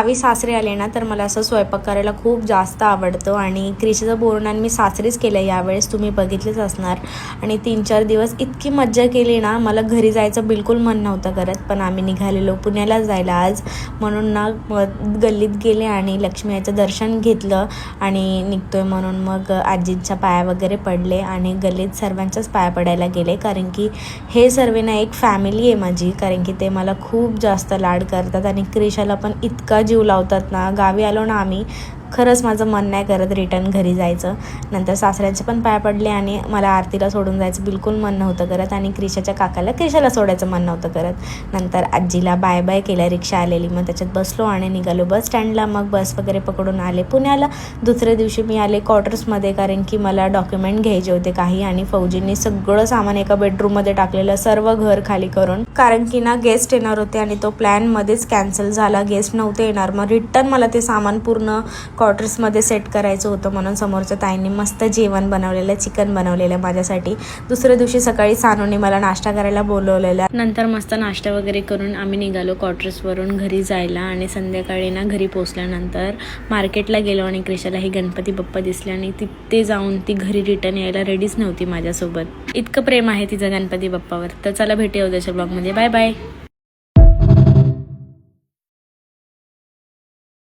गावी सासरे आले ना तर मला असं स्वयंपाक करायला खूप जास्त आवडतं आणि क्रिशेचं बोरनान मी सासरीच केलं यावेळेस, तुम्ही बघितलेच असणार. आणि 3-4 दिवस इतकी मज्जा केली ना, मला घरी जायचं बिलकुल मन नव्हतं करत, पण आम्ही निघालेलो पुण्याला जायला आज, म्हणून ना गल्लीत गेले आणि लक्ष्मी आईचं दर्शन घेतलं आणि निघतोय म्हणून मग आजींच्या पाया वगैरे पडले आणि गल्लीत सर्वांच्याच पाया पडायला गेले, कारण की हे सर्व ना एक फॅमिली आहे माझी, कारण की ते मला खूप जास्त लाड करतात आणि क्रिशाला पण इतका जीव लावतात ना. गावी आलो ना आम्ही, खरंच माझं मन नाही करत रिटर्न घरी जायचं. नंतर सासऱ्यांचे पण पाय पडले आणि मला आरतीला सोडून जायचं बिलकुल मन नव्हतं करत आणि क्रिशाच्या काकाला क्रिशाला सोडायचं मन नव्हतं करत. नंतर आजीला बाय बाय केल्या, रिक्षा आलेली, मग त्याच्यात बसलो आणि निघालो बस स्टँडला. मग बस वगैरे पकडून आले पुण्याला. दुसऱ्या दिवशी मी आले क्वार्टर्समध्ये, कारण की मला डॉक्युमेंट घ्यायचे होते काही, आणि फौजींनी सगळं सामान एका बेडरूममध्ये टाकलेलं, सर्व घर खाली करून, कारण की ना गेस्ट येणार होते आणि तो प्लॅनमध्येच कॅन्सल झाला, गेस्ट नव्हते येणार. मग रिटर्न मला ते सामान पूर्ण क्वार्टर्समध्ये सेट करायचं होतं, म्हणून समोरच्या ताईंनी मस्त जेवण बनवलेलं, चिकन बनवलेलं माझ्यासाठी. दुसऱ्या दिवशी सकाळी सानूने मला नाश्ता करायला बोलवलेला. नंतर मस्त नाश्ता वगैरे करून आम्ही निघालो क्वार्टर्सवरून घरी जायला. आणि संध्याकाळी ना घरी पोचल्यानंतर मार्केटला गेलो आणि क्रिशाला ही गणपती बाप्पा दिसले आणि तिथे जाऊन ती घरी रिटर्न यायला रेडीच नव्हती माझ्यासोबत. इतकं प्रेम आहे तिचं गणपती बाप्पावर. तर चला भेटूया उद्याच्या ब्लॉगमध्ये. Bye bye.